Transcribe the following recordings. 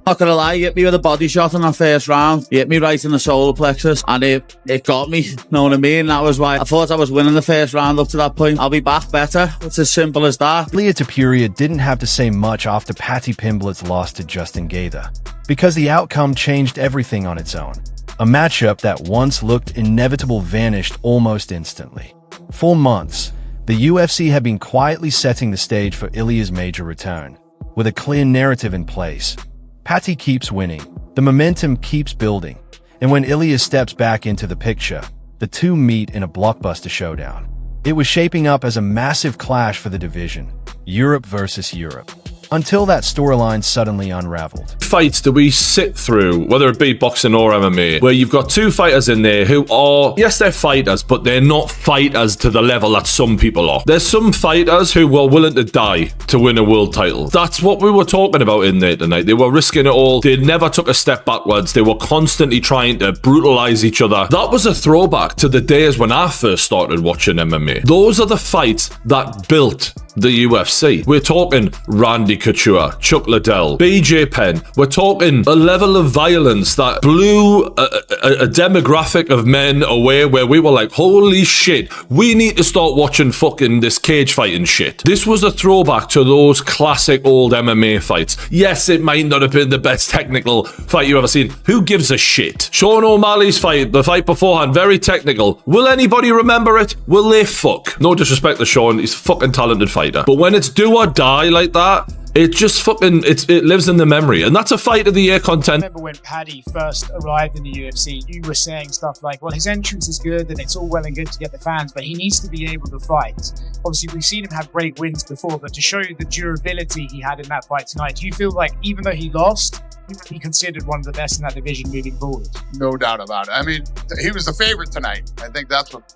Not gonna lie, he hit me with a body shot in that first round. He hit me right in the solar plexus, and it got me. Know what I mean? That was why I thought I was winning the first round up to that point. I'll be back better. It's as simple as that. Ilia Topuria didn't have to say much after Paddy Pimblett's loss to Justin Gaethje, because the outcome changed everything on its own. A matchup that once looked inevitable vanished almost instantly. For months, the UFC had been quietly setting the stage for Ilia's major return. With a clear narrative in place, Paddy keeps winning, the momentum keeps building, and when Ilia steps back into the picture, the two meet in a blockbuster showdown. It was shaping up as a massive clash for the division, Europe versus Europe, until that storyline suddenly unraveled. Fights that we sit through, whether it be boxing or MMA, where you've got two fighters in there who are, yes, they're fighters, but they're not fighters to the level that some people are. There's some fighters who were willing to die to win a world title. That's what we were talking about in there tonight. They were risking it all. They never took a step backwards. They were constantly trying to brutalize each other. That was a throwback to the days when I first started watching MMA. Those are the fights that built the UFC. We're talking Randy Couture, Chuck Liddell, BJ Penn. We're talking a level of violence that blew a demographic of men away, where we were like, holy shit, we need to start watching fucking this cage fighting shit. This was a throwback to those classic old MMA fights. Yes, it might not have been the best technical fight you've ever seen. Who gives a shit? Sean O'Malley's fight, the fight beforehand, very technical. Will anybody remember it? Will they fuck? No disrespect to Sean, he's a fucking talented fighter. But when it's do or die like that, it just fucking, it lives in the memory. And that's a fight of the year content. I remember when Paddy first arrived in the UFC, you were saying stuff like, well, his entrance is good and it's all well and good to get the fans, but he needs to be able to fight. Obviously, we've seen him have great wins before, but to show you the durability he had in that fight tonight, do you feel like even though he lost, he would be considered one of the best in that division moving forward? No doubt about it. I mean, he was the favorite tonight. I think that's what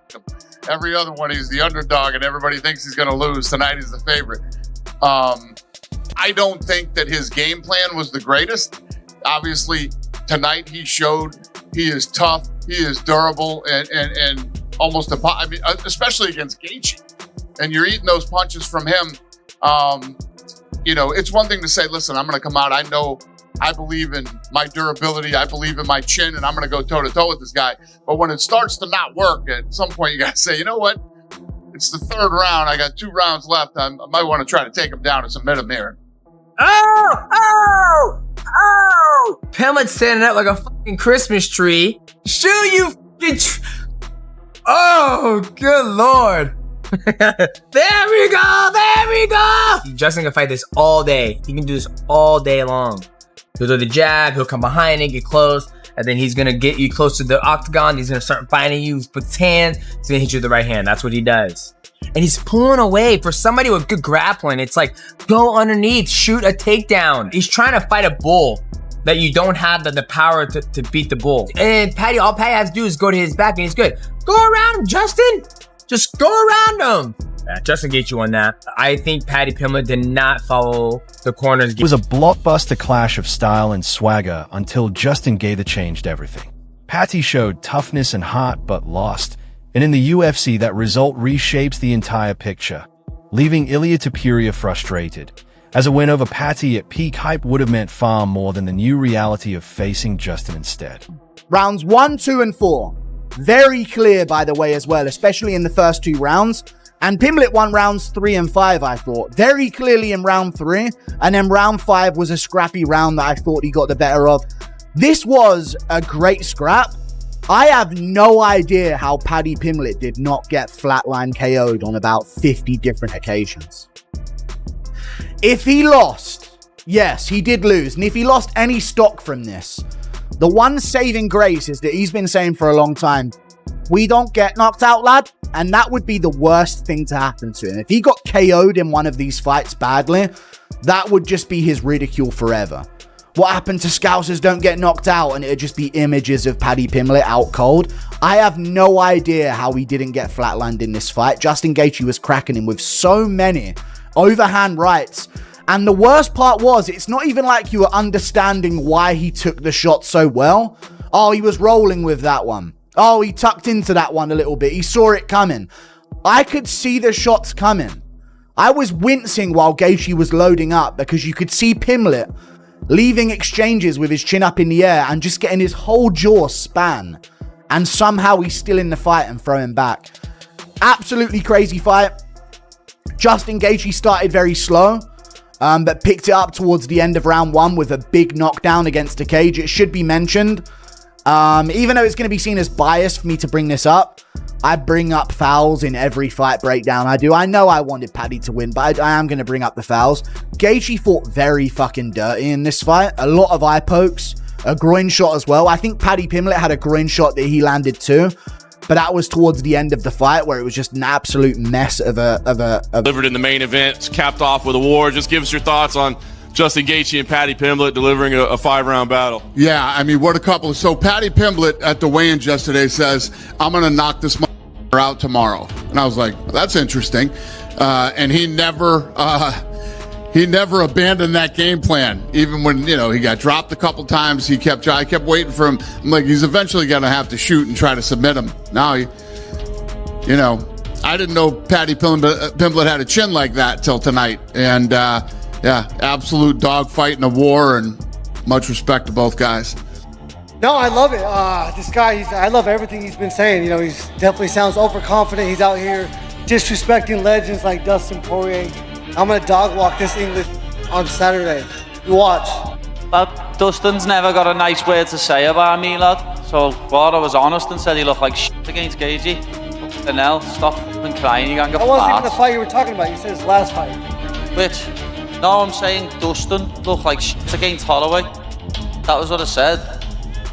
every other one, he's the underdog and everybody thinks he's going to lose. Tonight he's the favorite. I don't think that his game plan was the greatest. Obviously, tonight he showed he is tough, he is durable, and almost I mean, especially against Gaethje. And you're eating those punches from him. You know, it's one thing to say, listen, I'm going to come out. I believe in my durability. I believe in my chin, and I'm going to go toe-to-toe with this guy. But when it starts to not work, at some point you got to say, you know what? It's the third round. I got 2 rounds left. I might want to try to take him down and submit him here. Oh! Pimblett's standing up like a fucking Christmas tree. Shoot, you fucking oh, good lord. There we go! Justin can fight this all day. He can do this all day long. He'll do the jab, he'll come behind it, get close, and then he's gonna get you close to the octagon. He's gonna start fighting you with his hands. He's gonna hit you with the right hand. That's what he does. And he's pulling away. For somebody with good grappling, it's like, go underneath, shoot a takedown. He's trying to fight a bull that you don't have the power to beat the bull. And all Paddy has to do is go to his back and he's good. Go around him, Justin. Just go around him. Justin Gaethje won that. I think Paddy Pimblett did not follow the corners. It was a blockbuster clash of style and swagger until Justin Gaethje changed everything. Paddy showed toughness and heart but lost. And in the UFC, that result reshapes the entire picture, leaving Ilia Topuria frustrated, as a win over Paddy at peak hype would have meant far more than the new reality of facing Justin instead. Rounds 1, 2, and 4. Very clear, by the way, as well, especially in the first 2 rounds. And Pimblett won rounds 3 and 5, I thought. Very clearly in round 3. And then round 5 was a scrappy round that I thought he got the better of. This was a great scrap. I have no idea how Paddy Pimblett did not get flatline KO'd on about 50 different occasions. If he lost, yes, he did lose. And if he lost any stock from this, the one saving grace is that he's been saying for a long time, we don't get knocked out, lad. And that would be the worst thing to happen to him. If he got KO'd in one of these fights badly, that would just be his ridicule forever. What happened to Scousers don't get knocked out, and it'd just be images of Paddy Pimblett out cold. I have no idea how he didn't get flatlined in this fight. Justin Gaethje was cracking him with so many overhand rights. And the worst part was, it's not even like you were understanding why he took the shot so well. Oh, he was rolling with that one. Oh, he tucked into that one a little bit. He saw it coming. I could see the shots coming. I was wincing while Gaethje was loading up because you could see Pimblett leaving exchanges with his chin up in the air and just getting his whole jaw span. And somehow he's still in the fight and throwing back. Absolutely crazy fight. Justin Gaethje started very slow, but picked it up towards the end of round 1 with a big knockdown against the cage. It should be mentioned, even though it's going to be seen as biased for me to bring this up, I bring up fouls in every fight breakdown I do. I know I wanted Paddy to win, but I am going to bring up the fouls. Gaethje fought very fucking dirty in this fight. A lot of eye pokes, a groin shot as well. I think Paddy Pimblett had a groin shot that he landed too, but that was towards the end of the fight where it was just an absolute mess of delivered in the main event. It's capped off with a war. Just give us your thoughts on Justin Gaethje and Paddy Pimblett delivering a 5-round battle. Yeah, I mean, what a couple. So Paddy Pimblett at the weigh-ins yesterday says, I'm going to knock this out tomorrow. And I was like, well, that's interesting. And he never abandoned that game plan. Even when, he got dropped a couple times, I kept waiting for him. I'm like, he's eventually going to have to shoot and try to submit him. Now, I didn't know Paddy Pimblett had a chin like that till tonight. And, absolute dogfight in a war, and much respect to both guys. No, I love it. This guy, I love everything he's been saying. He's definitely sounds overconfident. He's out here disrespecting legends like Justin Poirier. I'm going to dog walk this English on Saturday. You watch. Well, Dustin's never got a nice word to say about me, lad. So, I was honest and said he looked like shit against Gaethje. Fucking hell, stop fucking crying, you can't get That wasn't even the fight you were talking about. You said his last fight. Which? No, I'm saying Dustin looked like shit against Holloway. That was what I said.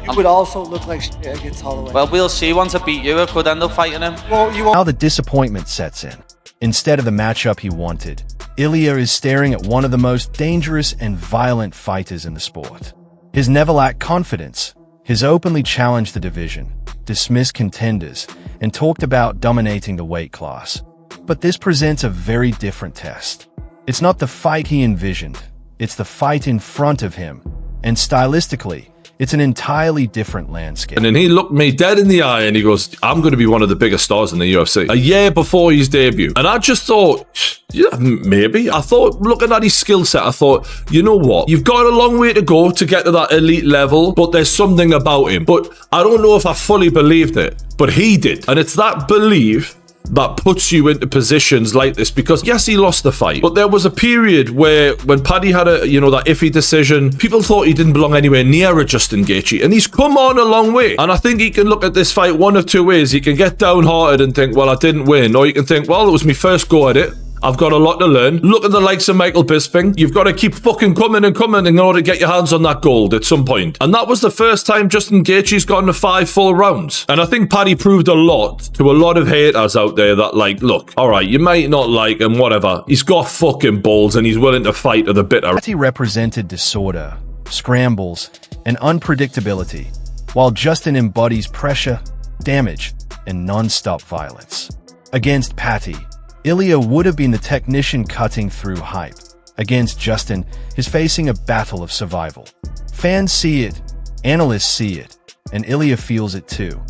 You would also look like shit against Holloway. Well, we'll see. Once I beat you, I could end up fighting him. Well, you won't. Now the disappointment sets in. Instead of the matchup he wanted, Ilia is staring at one of the most dangerous and violent fighters in the sport. His never lacked confidence. His openly challenged the division, dismissed contenders, and talked about dominating the weight class. But this presents a very different test. It's not the fight he envisioned. It's the fight in front of him. And stylistically, it's an entirely different landscape. And then he looked me dead in the eye and he goes, I'm going to be one of the biggest stars in the UFC. A year before his debut. And I just thought, yeah, maybe. I thought, looking at his skill set, I thought, you know what? You've got a long way to go to get to that elite level, but there's something about him. But I don't know if I fully believed it, but he did. And it's that belief that puts you into positions like this, because yes, he lost the fight, but there was a period where when Paddy had that iffy decision, people thought he didn't belong anywhere near a Justin Gaethje, and he's come on a long way. And I think he can look at this fight one of two ways. He can get downhearted and think, well, I didn't win, or you can think, well, it was my first go at it. I've got a lot to learn. Look at the likes of Michael Bisping. You've got to keep fucking coming in order to get your hands on that gold at some point. And that was the first time Justin Gaethje's gotten 5 full rounds. And I think Paddy proved a lot to a lot of haters out there that, like, look, all right, you might not like him, whatever. He's got fucking balls and he's willing to fight to the bitter. Paddy represented disorder, scrambles, and unpredictability, while Justin embodies pressure, damage, and non-stop violence. Against Paddy, Ilia would have been the technician cutting through hype. Against Justin, he's facing a battle of survival. Fans see it, analysts see it, and Ilia feels it too.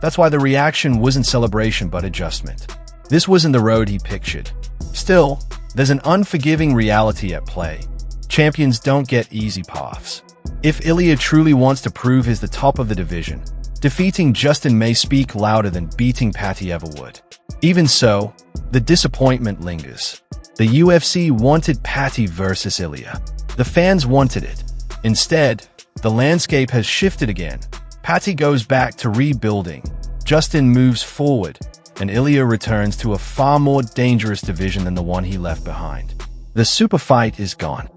That's why the reaction wasn't celebration but adjustment. This wasn't the road he pictured. Still, there's an unforgiving reality at play. Champions don't get easy paths. If Ilia truly wants to prove he's the top of the division, defeating Justin may speak louder than beating Paddy ever would. Even so, the disappointment lingers. The UFC wanted Paddy versus Ilia. The fans wanted it. Instead, the landscape has shifted again. Paddy goes back to rebuilding. Justin moves forward, and Ilia returns to a far more dangerous division than the one he left behind. The super fight is gone.